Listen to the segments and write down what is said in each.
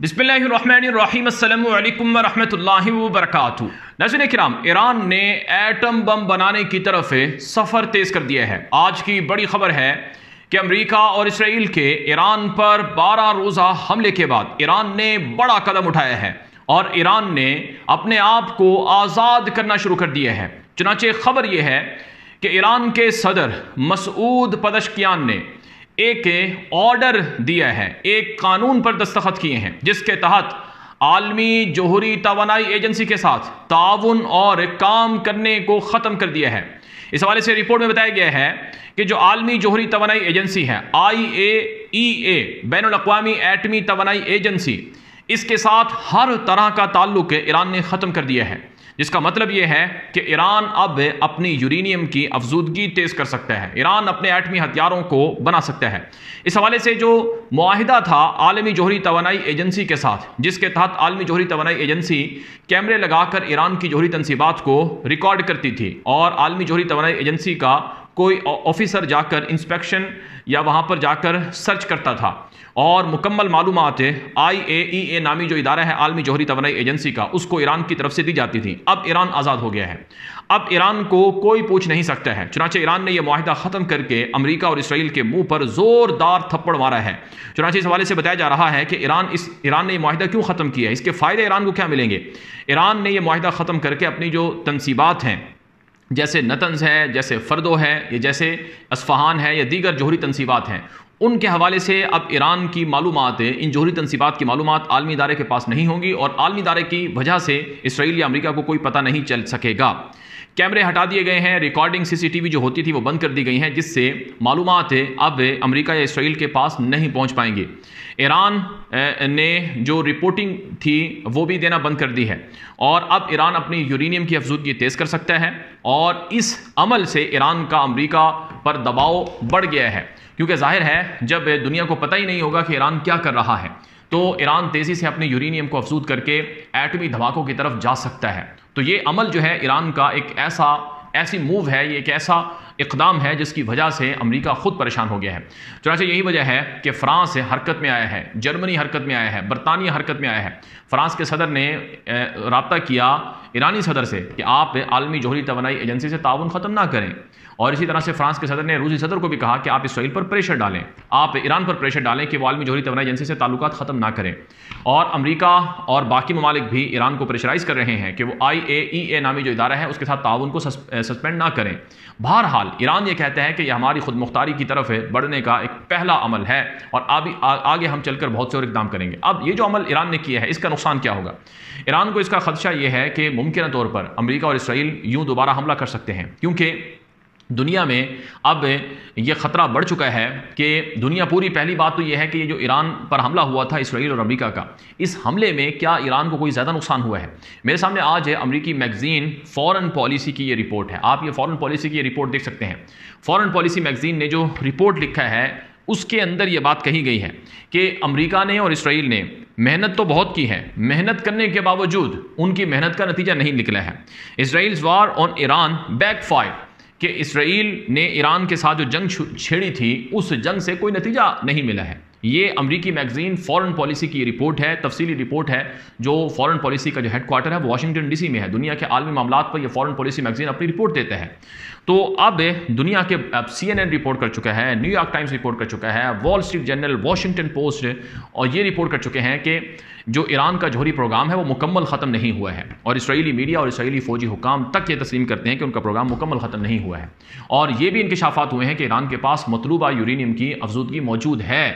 بسم اللہ الرحمن الرحیم السلام علیکم ورحمۃ اللہ وبرکاتہ۔ ناظرین کرام، ایران نے ایٹم بم بنانے کی طرف سفر تیز کر دیا ہے۔ آج کی بڑی خبر ہے کہ امریکہ اور اسرائیل کے ایران پر 12 روزہ حملے کے بعد ایران نے بڑا قدم اٹھایا ہے اور ایران نے اپنے آپ کو آزاد کرنا شروع کر دیا ہے۔ چنانچہ خبر یہ ہے کہ ایران کے صدر مسعود پزشکیان نے ایک آرڈر دیا ہے، ایک قانون پر دستخط کیے ہیں جس کے تحت عالمی جوہری توانائی ایجنسی کے ساتھ تعاون اور کام کرنے کو ختم کر دیا ہے۔ اس حوالے سے رپورٹ میں بتایا گیا ہے کہ جو عالمی جوہری توانائی ایجنسی ہے IAEA، بین الاقوامی ایٹمی توانائی ایجنسی، اس کے ساتھ ہر طرح کا تعلق ایران نے ختم کر دیا ہے، جس کا مطلب یہ ہے کہ ایران اب اپنی یورینیم کی افزودگی تیز کر سکتا ہے، ایران اپنے ایٹمی ہتھیاروں کو بنا سکتا ہے۔ اس حوالے سے جو معاہدہ تھا عالمی جوہری توانائی ایجنسی کے ساتھ، جس کے تحت عالمی جوہری توانائی ایجنسی کیمرے لگا کر ایران کی جوہری تنصیبات کو ریکارڈ کرتی تھی اور عالمی جوہری توانائی ایجنسی کا کوئی آفیسر جا کر انسپیکشن یا وہاں پر جا کر سرچ کرتا تھا اور مکمل معلومات IAEA نامی جو ادارہ ہے عالمی جوہری توانائی ایجنسی کا، اس کو ایران کی طرف سے دی جاتی تھی۔ اب ایران آزاد ہو گیا ہے، اب ایران کو کوئی پوچھ نہیں سکتا ہے۔ چنانچہ ایران نے یہ معاہدہ ختم کر کے امریکہ اور اسرائیل کے منہ پر زوردار تھپڑ مارا ہے۔ چنانچہ اس حوالے سے بتایا جا رہا ہے کہ ایران نے یہ معاہدہ کیوں ختم کیا ہے، اس کے فائدے ایران کو کیا ملیں گے۔ ایران نے یہ معاہدہ ختم کر کے اپنی جو تنصیبات ہیں، جیسے نتنز ہے، جیسے فردو ہے، یا جیسے اصفہان ہے، یا دیگر جوہری تنصیبات ہیں، ان کے حوالے سے اب ایران کی معلومات، ان جوہری تنصیبات کی معلومات عالمی ادارے کے پاس نہیں ہوں گی اور عالمی ادارے کی وجہ سے اسرائیل یا امریکہ کو کوئی پتہ نہیں چل سکے گا۔ کیمرے ہٹا دیے گئے ہیں، ریکارڈنگ CCTV جو ہوتی تھی وہ بند کر دی گئی ہیں، جس سے معلومات اب امریکہ یا اسرائیل کے پاس نہیں پہنچ پائیں گے۔ ایران نے جو رپورٹنگ تھی وہ بھی دینا بند کر دی ہے اور اب ایران اپنی یورینیم کی افزودگی تیز کر سکتا ہے اور اس عمل سے ایران کا امریکہ پر دباؤ بڑھ گیا ہے، کیونکہ ظاہر ہے جب دنیا کو پتہ ہی نہیں ہوگا کہ ایران کیا کر رہا ہے تو ایران تیزی سے اپنے یورینیم کو افزود کر کے ایٹمی دھماکوں کی طرف جا سکتا ہے۔ تو یہ عمل جو ہے ایران کا ایک ایسی موو ہے، یہ ایک ایسا اقدام ہے جس کی وجہ سے امریکہ خود پریشان ہو گیا ہے۔ چنانچہ یہی وجہ ہے کہ فرانس حرکت میں آیا ہے، جرمنی حرکت میں آیا ہے، برطانیہ حرکت میں آیا ہے۔ فرانس کے صدر نے رابطہ کیا ایرانی صدر سے کہ آپ عالمی جوہری توانائی ایجنسی سے تعاون ختم نہ کریں، اور اسی طرح سے فرانس کے صدر نے روسی صدر کو بھی کہا کہ آپ اسرائیل پر پریشر ڈالیں، آپ ایران پر پریشر ڈالیں کہ وہ عالمی جوہری توانائی ایجنسی سے تعلقات ختم نہ کریں۔ اور امریکہ اور باقی ممالک بھی ایران کو پریشرائز کر رہے ہیں کہ وہ IAEA نامی جو ادارہ ہے اس کے ساتھ تعاون کو سسپینڈ نہ کریں۔ بہرحال ایران یہ کہتا ہے کہ یہ ہماری خود مختاری کی طرف بڑھنے کا ایک پہلا عمل ہے اور آگے ہم چل کر بہت سے اور اقدام کریں گے۔ اب یہ جو عمل ایران نے کیا ہے اس کا نقصان کیا ہوگا؟ ایران کو اس کا خدشہ یہ ہے کہ ممکنہ طور پر امریکہ اور اسرائیل یوں دوبارہ حملہ کر سکتے ہیں، کیونکہ دنیا میں اب یہ خطرہ بڑھ چکا ہے کہ دنیا پوری، پہلی بات تو یہ ہے کہ یہ جو ایران پر حملہ ہوا تھا اسرائیل اور امریکہ کا، اس حملے میں کیا ایران کو کوئی زیادہ نقصان ہوا ہے؟ میرے سامنے آج ہے امریکی میگزین فورن پالیسی کی یہ رپورٹ ہے، آپ یہ فورن پالیسی کی یہ رپورٹ دیکھ سکتے ہیں۔ فورن پالیسی میگزین نے جو رپورٹ لکھا ہے اس کے اندر یہ بات کہی گئی ہے کہ امریکہ نے اور اسرائیل نے محنت تو بہت کی ہے، محنت کرنے کے باوجود ان کی محنت کا نتیجہ نہیں نکلا ہے۔ اسرائیل's war on Iran backfired، کہ اسرائیل نے ایران کے ساتھ جو جنگ چھیڑی تھی اس جنگ سے کوئی نتیجہ نہیں ملا ہے۔ یہ امریکی میگزین فورن پالیسی کی رپورٹ ہے، تفصیلی رپورٹ ہے، جو فورن پالیسی کا جو ہیڈ کوارٹر ہے وہ واشنگٹن DC میں ہے۔ دنیا کے عالمی معاملات پر یہ فورن پالیسی میگزین اپنی رپورٹ دیتا ہے۔ تو اب دنیا کے CNN رپورٹ کر چکا ہے، نیو یارک ٹائمز رپورٹ کر چکا ہے، وال اسٹریٹ جرنل، واشنگٹن پوسٹ اور یہ رپورٹ کر چکے ہیں کہ جو ایران کا جوہری پروگرام ہے وہ مکمل ختم نہیں ہوا ہے، اور اسرائیلی میڈیا اور اسرائیلی فوجی حکام تک یہ تسلیم کرتے ہیں کہ ان کا پروگرام مکمل ختم نہیں ہوا ہے۔ اور یہ بھی انکشافات ہوئے ہیں کہ ایران کے پاس مطلوبہ یورینیم کی افزودگی موجود ہے۔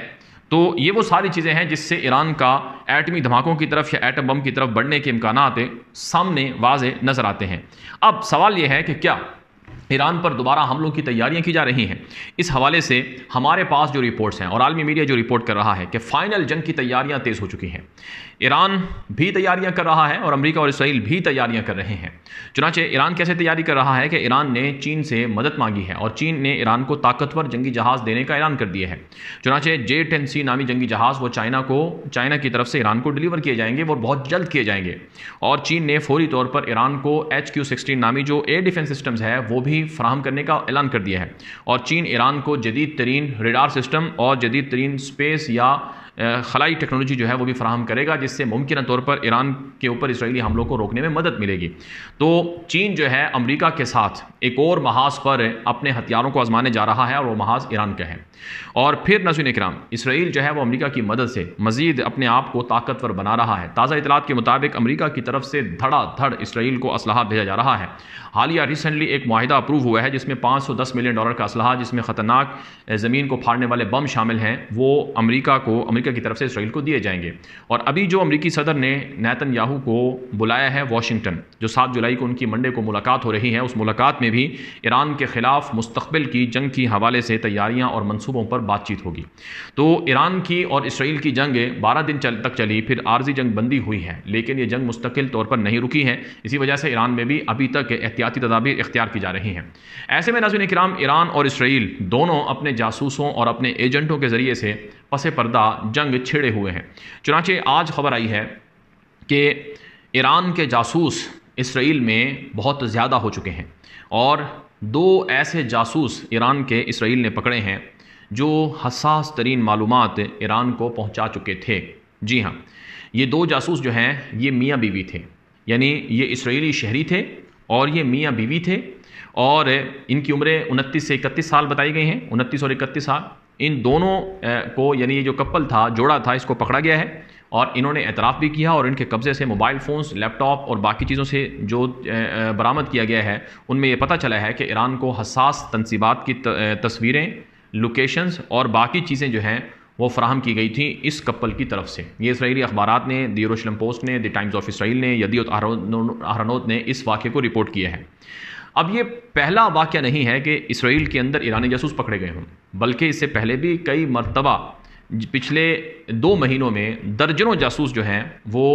تو یہ وہ ساری چیزیں ہیں جس سے ایران کا ایٹمی دھماکوں کی طرف یا ایٹم بم کی طرف بڑھنے کے امکانات سامنے واضح نظر آتے ہیں۔ اب سوال یہ ہے کہ کیا ایران پر دوبارہ حملوں کی تیاریاں کی جا رہی ہیں؟ اس حوالے سے ہمارے پاس جو رپورٹس ہیں اور عالمی میڈیا جو رپورٹ کر رہا ہے کہ فائنل جنگ کی تیاریاں تیز ہو چکی ہیں، ایران بھی تیاریاں کر رہا ہے اور امریکہ اور اسرائیل بھی تیاریاں کر رہے ہیں۔ چنانچہ ایران کیسے تیاری کر رہا ہے کہ ایران نے چین سے مدد مانگی ہے اور چین نے ایران کو طاقتور جنگی جہاز دینے کا اعلان کر دیا ہے۔ چنانچہ J-10C نامی جنگی جہاز وہ چائنا کی طرف سے ایران کو ڈیلیور کیے جائیں گے، وہ بہت جلد کیے جائیں گے، اور چین نے فوری طور پر ایران کو HQ-16 نامی جو ایئر ڈیفنس سسٹمز ہے وہ بھی فراہم کرنے کا اعلان کر دیا ہے، اور چین ایران کو جدید ترین ریڈار سسٹم اور جدید ترین اسپیس یا خلائی ٹیکنالوجی جو ہے وہ بھی فراہم کرے گا، جس سے ممکنہ طور پر ایران کے اوپر اسرائیلی حملوں کو روکنے میں مدد ملے گی۔ تو چین جو ہے امریکہ کے ساتھ ایک اور محاذ پر اپنے ہتھیاروں کو آزمانے جا رہا ہے، اور وہ محاذ ایران کا ہے۔ اور پھر ناظرین اکرام، اسرائیل جو ہے وہ امریکہ کی مدد سے مزید اپنے آپ کو طاقتور بنا رہا ہے۔ تازہ اطلاعات کے مطابق امریکہ کی طرف سے دھڑا دھڑ اسرائیل کو اسلحہ بھیجا جا رہا ہے۔ حالیہ ریسنٹلی ایک معاہدہ اپروو ہوا ہے جس میں $510 ملین کا اسلحہ، جس میں خطرناک زمین کو پھاڑنے والے بم شامل ہیں، وہ امریکہ کی طرف سے اسرائیل کو دیے جائیں گے۔ اور ابھی جو امریکی صدر نے نیتن یاہو کو بلایا ہے واشنگٹن، جو 7 جولائی کو ان کی منڈے کو ملاقات ہو رہی ہے، اس ملاقات میں بھی ایران کے خلاف مستقبل کی جنگ کی حوالے سے تیاریاں اور منصوبوں پر بات چیت ہوگی۔ تو ایران کی اور اسرائیل کی جنگ 12 دن تک چلی، پھر عارضی جنگ بندی ہوئی ہے، لیکن یہ جنگ مستقل طور پر نہیں رکی ہے۔ اسی وجہ سے ایران میں بھی ابھی تک احتیاطی تدابیر اختیار کی جا رہی ہیں۔ ایسے میں ناظرین کرام، ایران اور اسرائیل دونوں اپنے جاسوسوں اور اپنے ایجنٹوں کے ذریعے سے پس پردہ جنگ چھڑے ہوئے ہیں۔ چنانچہ آج خبر آئی ہے کہ ایران کے جاسوس اسرائیل میں بہت زیادہ ہو چکے ہیں، اور 2 ایسے جاسوس ایران کے اسرائیل نے پکڑے ہیں جو حساس ترین معلومات ایران کو پہنچا چکے تھے۔ جی ہاں، یہ 2 جاسوس جو ہیں یہ میاں بیوی تھے، یعنی یہ اسرائیلی شہری تھے اور یہ میاں بیوی تھے، اور ان کی عمریں 29 سے 31 سال بتائی گئی ہیں، 29 اور 31 سال۔ ان دونوں کو، یعنی یہ جو کپل تھا، جوڑا تھا، اس کو پکڑا گیا ہے، اور انہوں نے اعتراف بھی کیا، اور ان کے قبضے سے موبائل فونز، لیپ ٹاپ اور باقی چیزوں سے جو برآمد کیا گیا ہے، ان میں یہ پتہ چلا ہے کہ ایران کو حساس تنصیبات کی تصویریں، لوکیشنز اور باقی چیزیں جو ہیں وہ فراہم کی گئی تھیں اس کپل کی طرف سے۔ یہ اسرائیلی اخبارات نے، دی یروشلم پوسٹ نے، دی ٹائمز آف اسرائیل نے، یدیوت اہرونوت نے اس واقعے کو رپورٹ کیا ہے۔ اب یہ پہلا واقعہ نہیں ہے کہ اسرائیل کے اندر ایرانی جاسوس پکڑے گئے ہوں، بلکہ اس سے پہلے بھی کئی مرتبہ پچھلے 2 مہینوں میں درجنوں جاسوس جو ہیں وہ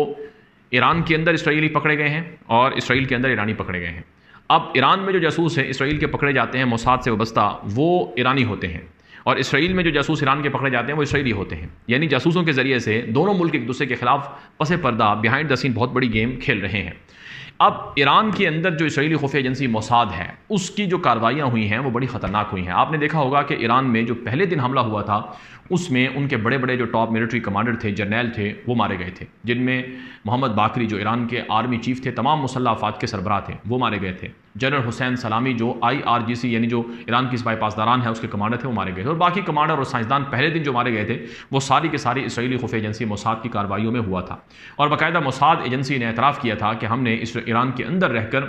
ایران کے اندر اسرائیلی پکڑے گئے ہیں، اور اسرائیل کے اندر ایرانی پکڑے گئے ہیں۔ اب ایران میں جو جاسوس ہیں اسرائیل کے پکڑے جاتے ہیں موساد سے وابستہ، وہ ایرانی ہوتے ہیں، اور اسرائیل میں جو جاسوس ایران کے پکڑے جاتے ہیں وہ اسرائیلی ہوتے ہیں۔ یعنی جاسوسوں کے ذریعے سے دونوں ملک ایک دوسرے کے خلاف پس پردہ بیہائنڈ دا سین بہت بڑی گیم کھیل رہے ہیں۔ اب ایران کے اندر جو اسرائیلی خفیہ ایجنسی موساد ہے، اس کی جو کارروائیاں ہوئی ہیں وہ بڑی خطرناک ہوئی ہیں۔ آپ نے دیکھا ہوگا کہ ایران میں جو پہلے دن حملہ ہوا تھا، اس میں ان کے بڑے بڑے جو ٹاپ ملٹری کمانڈر تھے، جرنیل تھے، وہ مارے گئے تھے، جن میں محمد باقری جو ایران کے آرمی چیف تھے، تمام مسلح افواج کے سربراہ تھے، وہ مارے گئے تھے۔ جنرل حسین سلامی جو IRGC یعنی جو ایران کی سپاہی پاسداران ہے اس کے کمانڈر تھے، وہ مارے گئے تھے، اور باقی کمانڈر اور سائنسدان پہلے دن جو مارے گئے تھے وہ ساری کے ساری اسرائیلی خفیہ ایجنسی موساد کی کارروائیوں میں ہوا تھا۔ اور باقاعدہ موساد ایجنسی نے اعتراف کیا تھا کہ ہم نے ایران کے اندر رہ کر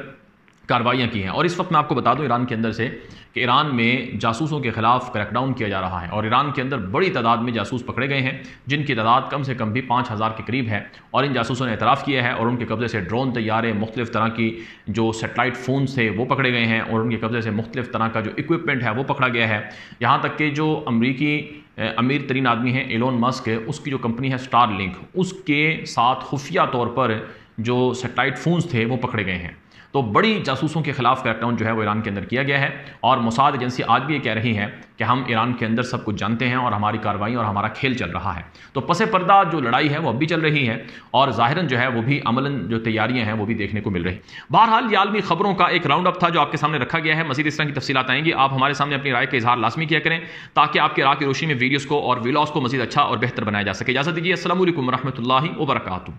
کارروائیاں کی ہیں۔ اور اس وقت میں آپ کو بتا دوں ایران کے اندر سے کہ ایران میں جاسوسوں کے خلاف کریک ڈاؤن کیا جا رہا ہے، اور ایران کے اندر بڑی تعداد میں جاسوس پکڑے گئے ہیں، جن کی تعداد کم سے کم بھی 5000 کے قریب ہے۔ اور ان جاسوسوں نے اعتراف کیا ہے، اور ان کے قبضے سے ڈرون، طیارے، مختلف طرح کی جو سیٹلائٹ فونز تھے وہ پکڑے گئے ہیں، اور ان کے قبضے سے مختلف طرح کا جو اکوپمنٹ ہے وہ پکڑا گیا ہے۔ یہاں تک کہ جو امریکی امیر ترین آدمی ہیں ایلون مسک، اس کی جو کمپنی ہے سٹار لنک، اس کے ساتھ خفیہ طور پر جو سیٹلائٹ فونز تھے وہ پکڑے گئے ہیں۔ تو بڑی جاسوسوں کے خلاف کریک ڈاؤن جو ہے وہ ایران کے اندر کیا گیا ہے، اور موساد ایجنسی آج بھی یہ کہہ رہی ہے کہ ہم ایران کے اندر سب کچھ جانتے ہیں، اور ہماری کارروائیاں اور ہمارا کھیل چل رہا ہے۔ تو پس پردہ جو لڑائی ہے وہ اب بھی چل رہی ہے، اور ظاہراً جو ہے وہ بھی عملاً جو تیاریاں ہیں وہ بھی دیکھنے کو مل رہی۔ بہرحال یہ عالمی خبروں کا ایک راؤنڈ اپ تھا جو آپ کے سامنے رکھا گیا ہے۔ مزید اس طرح کی تفصیلات آئیں گی، آپ ہمارے سامنے اپنی رائے کا اظہار لازمی کیا کریں تاکہ آپ کی راہ کی روشنی میں ویڈیوز کو اور ویلاگز کو مزید اچھا اور بہتر بنایا جا سکے۔ اجازت دیجیے، السلام علیکم ورحمۃ اللہ وبرکاتہ۔